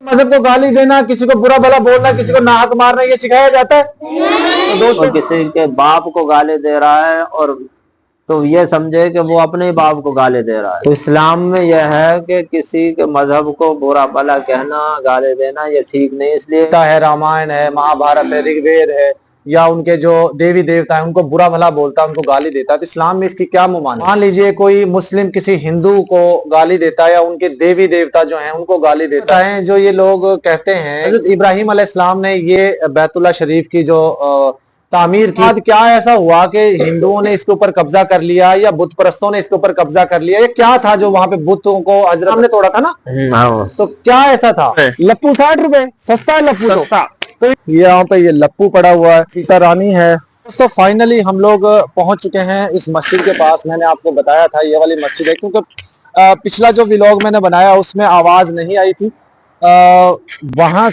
मजहब को गाली देना, किसी को बुरा भला बोलना, किसी को नाहक मारना, ये सिखाया जाता है? तो दोस्तों किसी के बाप को गाली दे रहा है और तो ये समझे कि वो अपने बाप को गाली दे रहा है। तो इस्लाम में यह है कि किसी के मजहब को बुरा भला कहना, गाली देना ये ठीक नहीं। इसलिए है रामायण है, महाभारत है, ऋग्वेद है, या उनके जो देवी देवता है उनको बुरा भला बोलता है, उनको गाली देता है, तो इस्लाम में इसकी क्या मुमानियत? मान लीजिए कोई मुस्लिम किसी हिंदू को गाली देता है या उनके देवी देवता जो हैं उनको गाली देता है। जो ये लोग कहते हैं हज़रत इब्राहिम अलैहिस्सलाम ने ये बैतुल्लाह शरीफ की जो तामीर की, बाद क्या ऐसा हुआ कि हिंदुओं ने इसके ऊपर कब्जा कर लिया या बुत परस्तों ने इसके ऊपर कब्जा कर लिया? ये क्या था जो वहां पे बुतों को हजरत ने तोड़ा था ना? तो क्या ऐसा था? लप्पू 60 रुपए, सस्ता है लप्पू, सस्ता। तो यहाँ पे ये लप्पू पड़ा हुआ है, सीता रानी है। तो फाइनली हम लोग पहुंच चुके हैं इस मस्जिद के पास। मैंने आपको बताया था ये वाली मस्जिद है, क्योंकि पिछला जो व्लॉग मैंने बनाया उसमें आवाज नहीं आई थी। वहां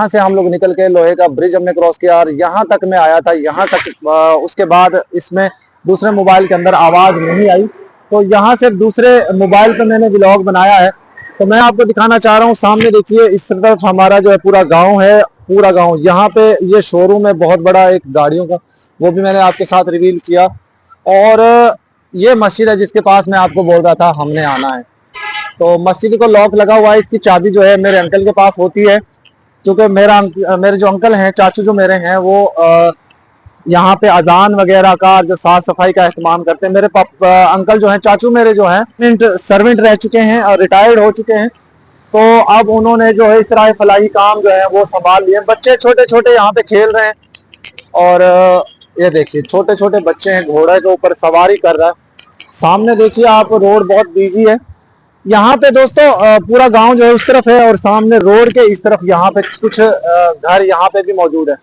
से हम लोग निकल के लोहे का ब्रिज हमने क्रॉस किया और यहाँ तक मैं आया था, यहाँ तक। उसके बाद इसमें दूसरे मोबाइल के अंदर आवाज नहीं आई, तो यहाँ से दूसरे मोबाइल पे मैंने व्लॉग बनाया है। तो मैं आपको दिखाना चाह रहा हूँ, सामने देखिए इस तरफ हमारा जो है पूरा गांव है, पूरा गांव। यहाँ पे ये शोरूम है बहुत बड़ा एक गाड़ियों का, वो भी मैंने आपके साथ रिवील किया। और ये मस्जिद है जिसके पास मैं आपको बोल रहा था हमने आना है। तो मस्जिद को लॉक लगा हुआ है, इसकी चाबी जो है मेरे अंकल के पास होती है, क्योंकि मेरे जो अंकल हैं, चाचू जो मेरे हैं, वो यहाँ पे अजान वगैरह का, जो साफ सफाई का एहतमाम करते हैं। मेरे अंकल जो हैं, चाचू मेरे जो हैं, सर्वेंट रह चुके हैं और रिटायर्ड हो चुके हैं। तो अब उन्होंने जो है इस तरह फलाही काम जो है वो संभाल लिए। बच्चे छोटे छोटे यहाँ पे खेल रहे हैं और ये देखिए छोटे छोटे बच्चे हैं, घोड़े के ऊपर सवारी कर रहा है। सामने देखिए आप, रोड बहुत बिजी है यहाँ पे दोस्तों। पूरा गांव जो है उस तरफ है और सामने रोड के इस तरफ यहाँ पे कुछ घर यहाँ पे भी मौजूद है।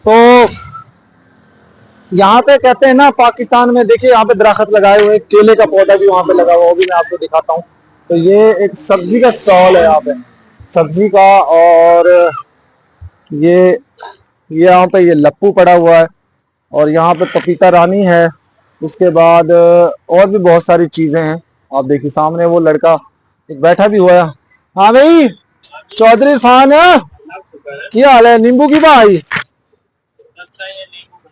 तो यहाँ पे कहते हैं ना पाकिस्तान में, देखिए यहाँ पे दरख्त लगाए हुए, केले का पौधा भी वहां पे लगा हुआ, वो भी मैं आपको दिखाता हूँ। तो ये एक सब्जी का स्टॉल है यहाँ पे, सब्जी का। और ये यहाँ पे ये लप्पू पड़ा हुआ है और यहाँ पे पपीता रानी है। उसके बाद और भी बहुत सारी चीजें हैं। आप देखिए सामने वो लड़का एक बैठा भी हुआ है। हाँ भाई, चौधरी इरफान है, क्या हाल है? नींबू की भाई,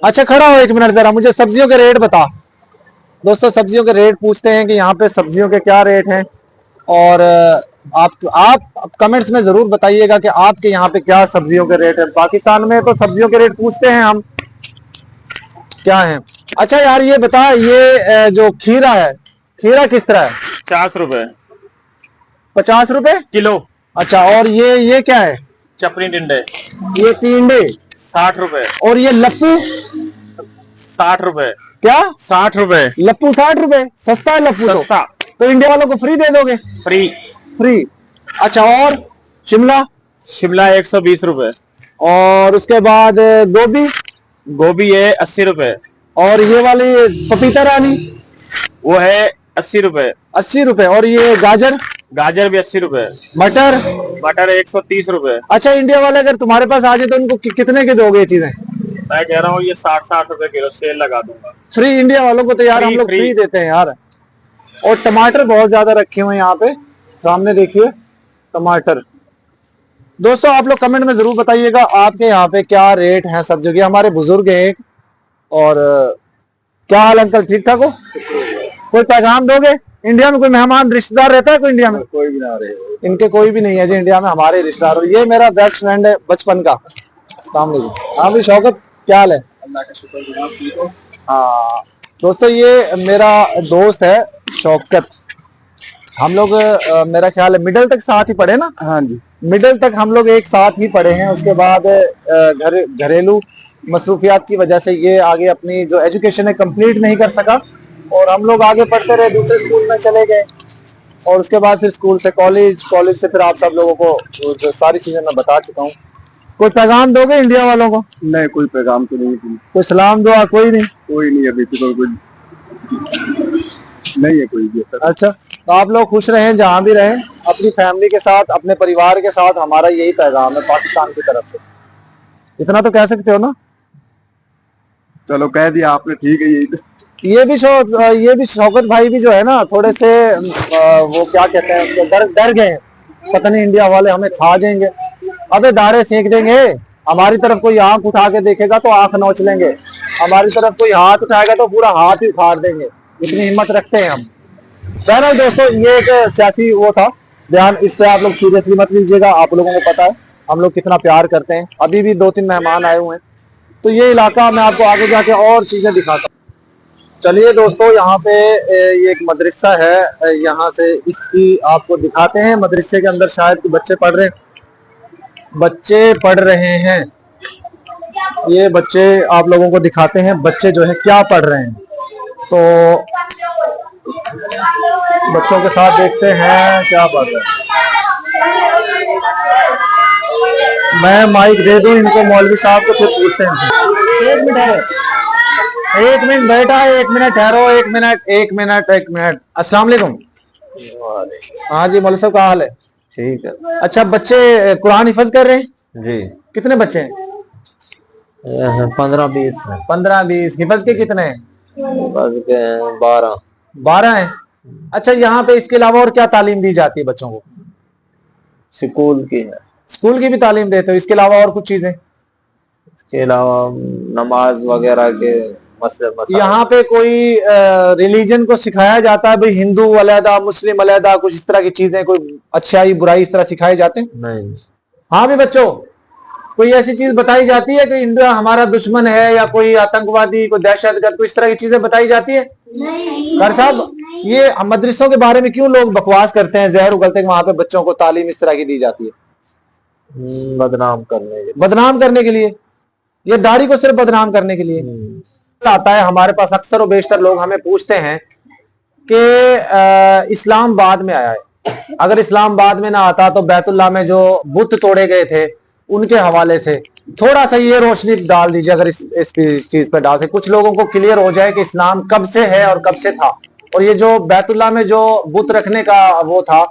अच्छा खड़ा हो एक मिनट जरा, मुझे सब्जियों के रेट बता। दोस्तों सब्जियों के रेट पूछते हैं कि यहाँ पे सब्जियों के क्या रेट हैं। और आप कमेंट्स में जरूर बताइएगा कि आपके यहाँ पे क्या सब्जियों के रेट है। पाकिस्तान में तो सब्जियों के रेट पूछते हैं हम, क्या है। अच्छा यार ये बता, ये जो खीरा है, खीरा किस तरह है? 50 रुपए। 50 रुपए किलो। अच्छा, और ये क्या है? चपनी टिंडे। ये टिंडे 60 रुपए। और ये लप्पू 60 रुपए। क्या? 60 रुपए। लप्पू 60 रुपए, सस्ता है लप्पू। सस्ता। तो इंडिया वालों को फ्री दे दोगे? फ्री। फ्री। अच्छा, और शिमला? शिमला 120 रुपए। और उसके बाद गोभी? गोभी है 80 रुपए। और ये वाली पपीता रानी? वो है 80 रुपए। 80 रुपए। और ये गाजर? गाजर भी 80 रुपए। मटर? मटर 130 रुपए। अच्छा, इंडिया वाले अगर तुम्हारे पास आ जाए तो उनको कितने के दोगे ये चीजें? मैं कह रहा हूँ ये 60 रुपए किलो सेल लगा दूंगा। फ्री इंडिया वालों को तो यार हम लोग फ्री देते हैं यार। और टमाटर बहुत ज्यादा रखे हुए हैं यहाँ पे, सामने देखिए टमाटर। दोस्तों आप लोग कमेंट में जरूर बताइएगा आपके यहाँ पे क्या रेट है सब जगह। हमारे बुजुर्ग हैं और क्या हाल अंकल, ठीक ठाक हो? कोई पैगाम दोगे? इंडिया में कोई मेहमान रिश्तेदार रहता है कोई इंडिया में? कोई भी ना रहे। इनके कोई भी नहीं है जी इंडिया में, हमारे रिश्तेदार। ये मेरा बेस्ट फ्रेंड है बचपन का। अस्सलाम वालेकुम। हाँ भाई शौकत, क्या हाल है? अल्लाह का शुक्र, जनाब ठीक हो? हाँ दोस्तों, ये मेरा दोस्त है शौकत। हम लोग मेरा ख्याल है मिडिल तक साथ ही पढ़े ना? हाँ जी, मिडिल तक हम लोग एक साथ ही पढ़े हैं। उसके बाद घरेलू मसरूफियात की वजह से ये आगे अपनी जो एजुकेशन है कंप्लीट नहीं कर सका और हम लोग आगे पढ़ते रहे, दूसरे स्कूल में चले गए। और उसके बाद फिर स्कूल से कॉलेज, कॉलेज से फिर आप सब लोगों को जो सारी चीजें मैं बता चुका हूँ। कोई पैगाम दोगे इंडिया वालों को? नहीं कोई पैगाम तो नहीं। कोई सलाम दुआ कोई नहीं? कोई नहीं, अभी तो कोई नहीं है कोई भी। अच्छा, तो आप लोग खुश रहें जहां भी रहें, अपनी फैमिली के साथ, अपने परिवार के साथ। हमारा यही पैगाम है पाकिस्तान की तरफ से। इतना तो कह सकते हो ना? चलो कह दिया आपने, ठीक है। ये भी शौकत भाई भी जो है ना, थोड़े से वो क्या कहते हैं उसको, डर गए हैं पता नहीं इंडिया वाले हमें खा जाएंगे। अबे दाढ़े सेक देंगे, हमारी तरफ कोई आंख उठा के देखेगा तो आंख नोच लेंगे, हमारी तरफ कोई हाथ उठाएगा तो पूरा हाथ ही उखाड़ देंगे, इतनी हिम्मत रखते हैं हम। बहरहाल दोस्तों, ये एक सियासी वो था ध्यान, इस पे आप लोग सीरियसली मत लीजिएगा, आप लोगों को पता है हम लोग कितना प्यार करते हैं। अभी भी 2-3 मेहमान आए हुए हैं, तो ये इलाका मैं आपको आगे जाके और चीजें दिखाता हूँ। चलिए दोस्तों, यहाँ पे ये एक मदरसा है, यहाँ से इसकी आपको दिखाते हैं। मदरसे के अंदर शायद बच्चे पढ़ रहे हैं। ये बच्चे आप लोगों को दिखाते हैं, बच्चे जो है क्या पढ़ रहे हैं। तो बच्चों के साथ देखते हैं क्या पढ़ रहे हैं। मैं माइक दे दूं इनको मौलवी साहब को, फिर पूछते हैं इनसे। एक मिनट बेटा, 1 मिनट ठहरो, 1 मिनट। अस्सलाम वालेकुम। हाँ जी मौलवी साहब, क्या हाल है? ठीक है। अच्छा, बच्चे कुरान हिफज कर रहे हैं जी। कितने बच्चे हैं? 15-20 है। 15-20। हिफज के कितने हैं? बस के 12 हैं। अच्छा, यहाँ पे इसके अलावा और क्या तालीम दी जाती है बच्चों को? स्कूल की है। स्कूल की भी तालीम देते हो? इसके अलावा और कुछ चीजें? इसके अलावा नमाज वगैरह के मसले यहाँ पे कोई रिलीजन को सिखाया जाता है भाई, हिंदू अलहदा, मुस्लिम अलहदा, कुछ इस तरह की चीजें, कोई अच्छाई बुराई इस तरह सिखाए जाते हैं? नहीं। हाँ भी बच्चों, कोई ऐसी चीज बताई जाती है कि इंडिया हमारा दुश्मन है, या कोई आतंकवादी, कोई दहशतगर्द, कोई इस तरह की चीजें बताई जाती है? कर साहब, ये मदरसों के बारे में क्यों लोग बकवास करते हैं, जहर उगलते हैं वहां पे बच्चों को तालीम इस तरह की दी जाती है? बदनाम करने के लिए, ये दाढ़ी को सिर्फ बदनाम करने के लिए आता है। हमारे पास अक्सर और बेशतर लोग हमें पूछते हैं कि इस्लाम बाद में आया है, अगर इस्लाम बाद में ना आता तो बैतुल्लाह में जो बुत तोड़े गए थे उनके हवाले से थोड़ा सा ये रोशनी डाल दीजिए, अगर इस चीज पर डाल से कुछ लोगों को क्लियर हो जाए कि इस्लाम कब से है और कब से था। और ये जो बैतुल्लाह में जो बुत रखने का वो था,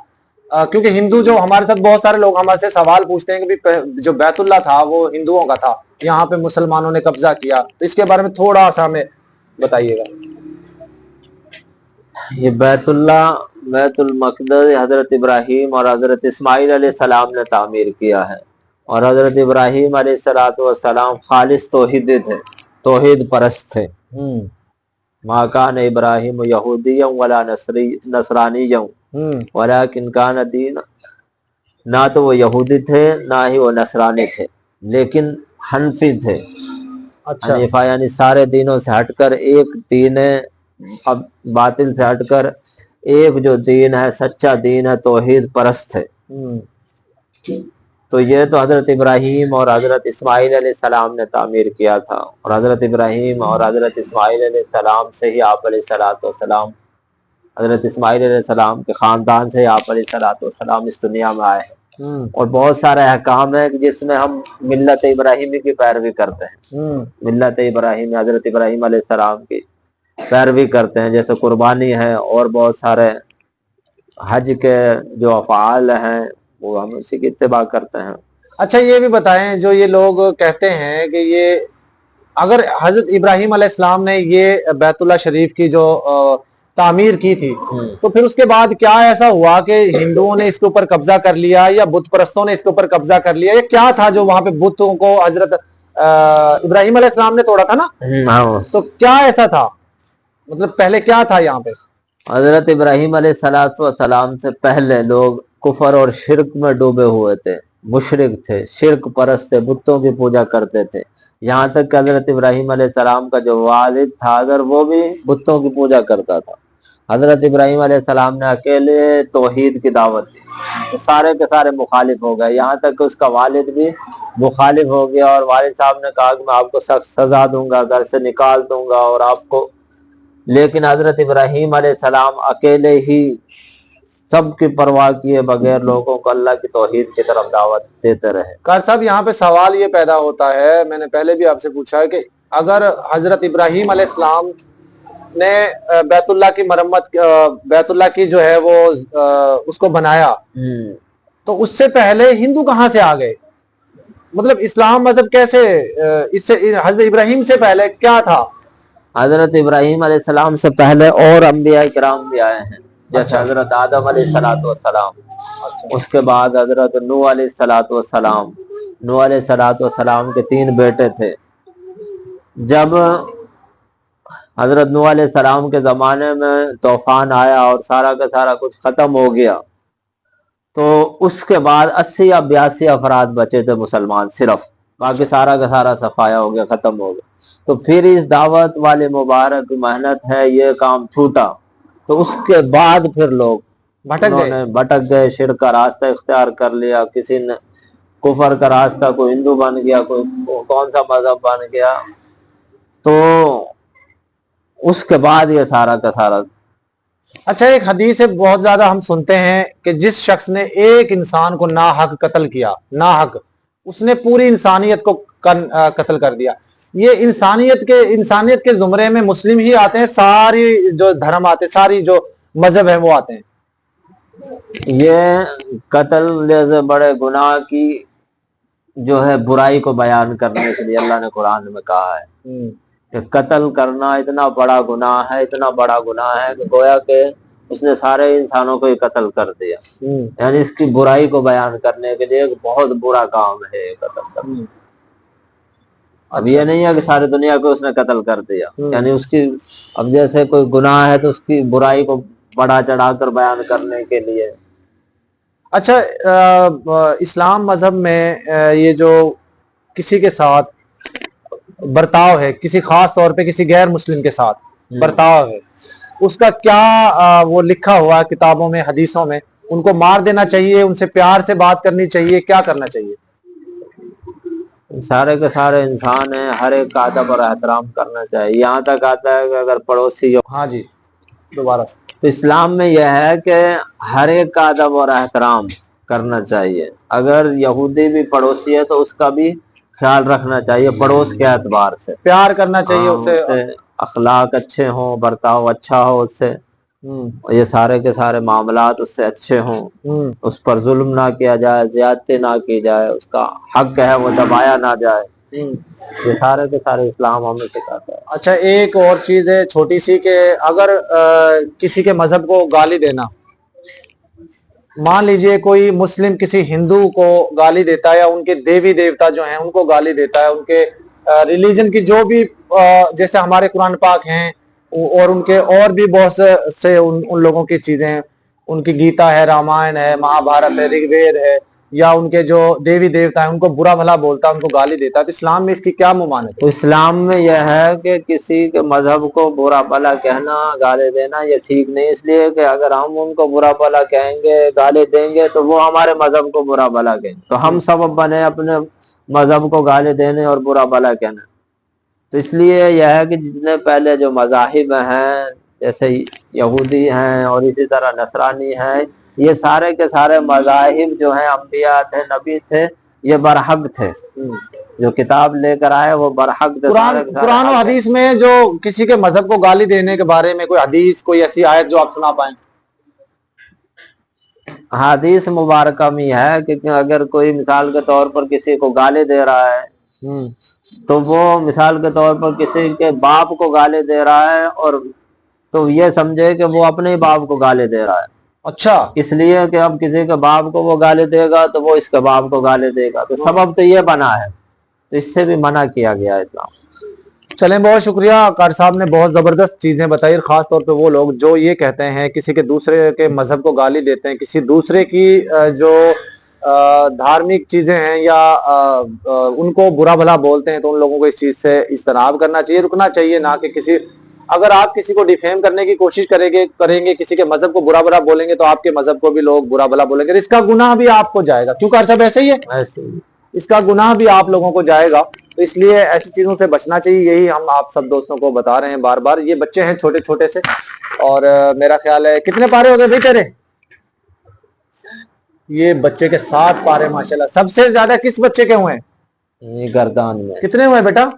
क्योंकि हिंदू जो हमारे साथ बहुत सारे लोग हमारे से सवाल पूछते हैं कि जो बैतुल्लाह था वो हिंदुओं का था, यहाँ पे मुसलमानों ने कब्जा किया, तो इसके बारे में थोड़ा सा हमें बताइएगा। ये बैतुल मक़दस हजरत इब्राहिम और हजरत इस्माइल अलैहिस्सलाम ने तामीर किया है, और हजरत इब्राहिम अलैहिस्सलाम खालिस तौहीदी थे, तौहीद परस्त थे। मा कान इब्राहिम यहूदिय्यन वला नसरानिय्यन वलाकिन कान दीन, ना तो वो यहूदी थे ना ही वो नसरानी थे, लेकिन हनफी थे। अच्छा, हनीफा यानी सारे दीनों से हटकर एक दीन है, अब बातिल से हटकर एक जो दीन है, सच्चा दीन है, तौहीद परस्त है। तो ये तो हजरत इब्राहिम और हजरत इस्माइल अलैहिस्सलाम ने तामीर किया था, और हजरत इब्राहिम और हजरत इस्माइल अलैहिस्सलाम से ही आप अलैहिस्सलाम, हजरत इस्माइल अलैहिस्सलाम के खानदान से आप अलैहिस्सलाम इस दुनिया में आए हैं। और बहुत सारे अहकाम है जिसमें हम मिल्लत इब्राहिमी की पैरवी करते हैं, मिल्लत इब्राहिम, हजरत इब्राहिम अलैहिस्सलाम की पैरवी करते हैं, जैसे कुर्बानी है और बहुत सारे हज के जो अफ़आल हैं वो हम उसी की इत्तिबा करते हैं। अच्छा, ये भी बताएं, जो ये लोग कहते हैं कि ये अगर हजरत इब्राहिम अलैहिस्सलाम ने ये बैतुल्लाह शरीफ की जो तामीर की थी, तो फिर उसके बाद क्या ऐसा हुआ कि हिंदुओं ने इसके ऊपर कब्जा कर लिया, या बुत परस्तों ने इसके ऊपर कब्जा कर लिया, या क्या था जो वहां पे बुतों को हजरत इब्राहिम अलैहिस्सलाम ने तोड़ा था ना? तो क्या ऐसा था, मतलब पहले क्या था यहाँ पे? हजरत इब्राहिम अलैहिस्सलाम से पहले लोग कुफर और शिरक में डूबे हुए थे, मुशरिक थे, शिरक परस्त थे, बुतों की पूजा करते थे। यहाँ तक कि हजरत इब्राहिम अलैहिस्सलाम का जो वालिद था, अगर वो भी बुतों की पूजा करता था। हजरत इब्राहिम अलैहिस्सलाम ने अकेले तौहीद की दावत दी, तो सारे के सारे मुखालिफ हो गए, यहाँ तक कि उसका वालिद भी मुखालिफ हो गया, और वालिद साहब ने कहा कि मैं आपको सख्त सजा दूंगा, घर से निकाल दूंगा और आपको, लेकिन हजरत इब्राहिम अलैहिस्सलाम अकेले ही सबकी परवाह किए बगैर लोगों को अल्लाह की तौहीद की तरफ दावत देते रहे। कार साहब, यहाँ पे सवाल ये पैदा होता है, मैंने पहले भी आपसे पूछा है कि अगर हजरत इब्राहिम अलैहिस्सलाम ने बैतुल्लाह की मरम्मत, बैतुल्लाह की जो है वो उसको बनाया, तो उससे पहले हिंदू कहाँ से आ गए? मतलब इस्लाम मजहब कैसे, इससे हजरत इब्राहिम से पहले क्या था? हजरत इब्राहिम अलैहिस्सलाम से पहले और अंबिया किराम भी आए हैं, جیسے حضرت آدم علیہ السلام، اس کے بعد حضرت نوح علیہ السلام. نوح علیہ السلام کے 3 بیٹے تھے. جب حضرت نوح علیہ السلام کے زمانے میں طوفان آیا اور سارا کا سارا کچھ ختم ہو گیا، تو اس کے بعد 80 یا 82 افراد بچے تھے مسلمان صرف، باقی سارا کا سارا صفایا ہو گیا، ختم ہو گیا. تو پھر اس دعوت والے مبارک محنت ہے یہ کام چھوٹا، تو اس کے بعد پھر لوگ بھٹک گئے، شرک کا راستہ اختیار کر لیا، کسی نے کفر کا راستہ، کوئی ہندو بن گیا، کوئی کون سا مذہب بن گیا. تو اس کے بعد یہ سارا کا سارا. اچھا، ایک حدیث ہے بہت زیادہ ہم سنتے ہیں کہ جس شخص نے ایک انسان کو ناحق قتل کیا، ناحق، اس نے پوری انسانیت کو قتل کر دیا. یہ انسانیت کے زمرے میں مسلم ہی آتے ہیں؟ ساری جو دھرم آتے ہیں، ساری جو مذہب ہیں وہ آتے ہیں؟ یہ قتل جیسے بڑے گناہ کی جو ہے برائی کو بیان کرنے کے لیے اللہ نے قرآن میں کہا ہے کہ قتل کرنا اتنا بڑا گناہ ہے، اتنا بڑا گناہ ہے کہ گویا کہ اس نے سارے انسانوں کو ہی قتل کر دیا. یعنی اس کی برائی کو بیان کرنے کے لیے ایک بہت برا کام ہے یہ قتل کرنا. اب یہ نہیں ہے کہ ساری دنیا کو اس نے قتل کر دیا، یعنی اس کی اب جیسے کوئی گناہ ہے تو اس کی برائی کو بڑا چڑھا کر بیان کرنے کے لیے. اچھا، اسلام مذہب میں یہ جو کسی کے ساتھ برتاؤ ہے، کسی خاص طور پہ کسی غیر مسلم کے ساتھ برتاؤ ہے، اس کا کیا وہ لکھا ہوا ہے کتابوں میں، حدیثوں میں؟ ان کو مار دینا چاہیے، ان سے پیار سے بات کرنی چاہیے، کیا کرنا چاہیے؟ سارے کے سارے انسان ہیں، ہر ایک کا ادب اور احترام کرنا چاہیے. یہاں تک آتا ہے کہ اگر پڑوسی ہو. ہاں جی، دوبارہ سے. تو اسلام میں یہ ہے کہ ہر ایک کا ادب اور احترام کرنا چاہیے. اگر یہودی بھی پڑوسی ہے تو اس کا بھی خیال رکھنا چاہیے پڑوس کے اعتبار سے، پیار کرنا چاہیے اس سے، اخلاق اچھے ہوں، برتاؤ اچھا ہو اس سے، یہ سارے کے سارے معاملات اس سے اچھے ہوں، اس پر ظلم نہ کیا جائے، زیادتی نہ کی جائے، اس کا حق ہے وہ دبایا نہ جائے. یہ سارے کے سارے اسلام ہمیں سکھاتا ہے. اچھا، ایک اور چیز ہے چھوٹی سی کہ اگر کسی کے مذہب کو گالی دینا، مان لیجئے کوئی مسلم کسی ہندو کو گالی دیتا ہے یا ان کے دیوی دیوتا جو ہیں ان کو گالی دیتا ہے، ان کے ریلیجن کی جو بھی جیسے ہمارے قرآن پاک ہیں اور ان کے اور بھی بہت سے ان لوگوں کی چیزیں ہیں، ان کی گیتا ہے، رامائن ہے، مہا بھارت ہے، رگ وید ہے، یا ان کے جو دیوی دیوتا ہیں ان کو برا بھلا بولتا ہے، ان کو گالی دیتا ہے، تو اسلام میں اس کی کیا ممانعت ہے؟ تو اسلام میں یہ ہے کہ کسی کے مذہب کو برا بھلا کہنا، گالی دینا یہ ٹھیک نہیں. اس لیے کہ اگر ہم ان کو برا بھلا کہیں گے، گالی دیں گے تو وہ ہمارے مذہب کو برا بھلا کہیں گے، تو ہم سبب بنے اپنے مذہب کو گالی دینے اور برا بھلا کہنا. تو اس لیے یہ ہے کہ جتنے پہلے جو مذاہب ہیں جیسے یہودی ہیں اور اسی طرح نصرانی ہیں، یہ سارے کے سارے مذاہب جو ہیں انبیاء تھے، نبی تھے، یہ برحق تھے. جو کتاب لے کر آئے وہ برحق تھے. قرآن و حدیث میں جو کسی کے مذہب کو گالی دینے کے بارے میں کوئی حدیث، کوئی ایسی آیت جو آپ سنا پائیں؟ حدیث مبارکہ میں ہے کہ اگر کوئی مثال کے طور پر کسی کو گالی دے رہا ہے تو وہ مثال کے طور پر کسی کے باپ کو گالی دے رہا ہے، اور تو یہ سمجھے کہ وہ اپنے باپ کو گالی دے رہا ہے. اچھا، اس لیے کہ اب کسی کے باپ کو وہ گالی دے گا تو وہ اس کے باپ کو گالی دے گا، تو سبب تو یہ بنا ہے، تو اس سے بھی منع کیا گیا اسلام. چلیں، بہت شکریہ قاری صاحب نے بہت زبردست چیزیں بتائی. خاص طور پہ وہ لوگ جو یہ کہتے ہیں کسی کے دوسرے کے مذہب کو گالی دیتے ہیں، کسی دوسرے کی جو دھارمک چیزیں ہیں یا ان کو برا بھلا بولتے ہیں، تو ان لوگوں کو اس چیز سے اجتناب کرنا چاہیے، رکنا چاہیے. نہ کہ اگر آپ کسی کو ڈیفیم کرنے کی کوشش کریں گے، کسی کے مذہب کو برا بھلا بولیں گے تو آپ کے مذہب کو بھی لوگ برا بھلا بولیں گے، اس کا گناہ بھی آپ کو جائے گا. کیوں قاری صاحب ایسے ہی ہے؟ ایسے ہی اس کا گناہ بھی آپ لوگوں کو جائے گا. تو اس لیے ایسی چیزوں سے بچنا چاہیے. یہی ہم آپ سب دوستوں کو بتا رہے ہیں بار بار. یہ بچے ہیں چھوٹے چھوٹے سے، اور میرا خیال ہے کتنے پارے ہو گئے بھائی تیرے؟ یہ بچے کے 7 پارے ماشاءاللہ. سب سے زیادہ کس بچے کے ہوئے ہیں؟ گردان میں کتنے ہوئے بیٹا؟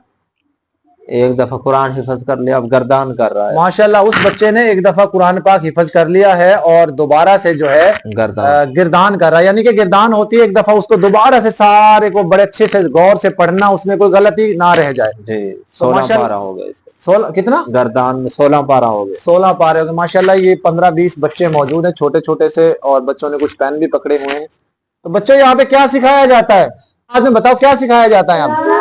एक दफा कुरान हिफज कर लिया, अब गर्दान कर रहा है, माशाल्लाह उस बच्चे ने एक दफा कुरान पाक हिफज कर लिया है और दोबारा से जो है गर्दान। गिरदान कर रहा है। यानी कि गिरदान होती है एक दफा उसको दोबारा से सारे को बड़े अच्छे से गौर से पढ़ना, उसमें कोई गलती ना रह जाए। जी, तो 16 पारा हो गए इसके, 16 कितना गर्दान में 16 पारा हो गए। 16 पारे हो गए माशाल्लाह। ये 15-20 बच्चे मौजूद हैं छोटे छोटे से, और बच्चों ने कुछ पेन भी पकड़े हुए हैं। तो बच्चों यहाँ पे क्या सिखाया जाता है, आज में बताओ क्या सिखाया जाता है यहाँ पे?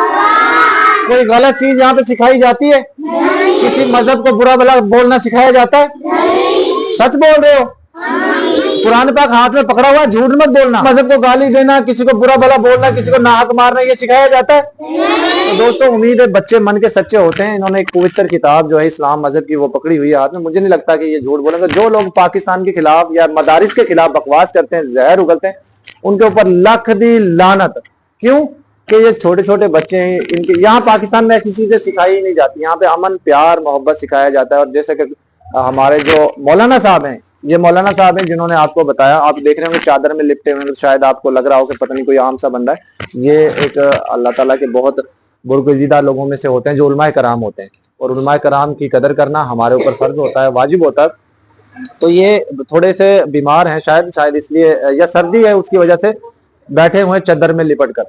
कोई गलत चीज यहाँ पे सिखाई जाती है? किसी मजहब को बुरा भला बोलना सिखाया जाता है? सच बोल रहे हो? कुरान पाक हाथ में पकड़ा हुआ, झूठ मत बोलना। मजहब को गाली देना, किसी को बुरा भला बोलना, किसी को नाहक मारना, ये सिखाया जाता है? तो दोस्तों उम्मीद है बच्चे मन के सच्चे होते हैं। इन्होंने एक पवित्र किताब जो है इस्लाम मजहब की वो पकड़ी हुई है हाथ में। मुझे नहीं लगता कि ये झूठ बोलेंगे। जो लोग पाकिस्तान के खिलाफ या मदारिस के खिलाफ बकवास करते हैं, जहर उगलते हैं, उनके ऊपर लाख दी लानत। क्यों कि ये छोटे छोटे बच्चे हैं, इनके यहाँ पाकिस्तान में ऐसी चीजें सिखाई ही नहीं जाती। यहाँ पे अमन प्यार मोहब्बत सिखाया जाता है। और जैसे कि हमारे जो मौलाना साहब हैं, ये मौलाना साहब हैं जिन्होंने आपको बताया, आप देख रहे होंगे चादर में लिपटे हुए, तो शायद आपको लग रहा हो कि पता नहीं कोई आम सा बंदा है। ये एक अल्लाह ताला के बहुत बुर्गुज़ीदा लोगों में से होते हैं जो उलमाए कराम होते हैं, और उलमाए कराम की कदर करना हमारे ऊपर फर्ज होता है, वाजिब होता है। तो ये थोड़े से बीमार हैं शायद इसलिए, या सर्दी है उसकी वजह से बैठे हुए चादर में लिपट कर।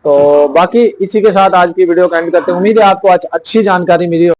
तो बाकी इसी के साथ आज की वीडियो का एंड करते हैं। उम्मीद है आपको आज अच्छी जानकारी मिली।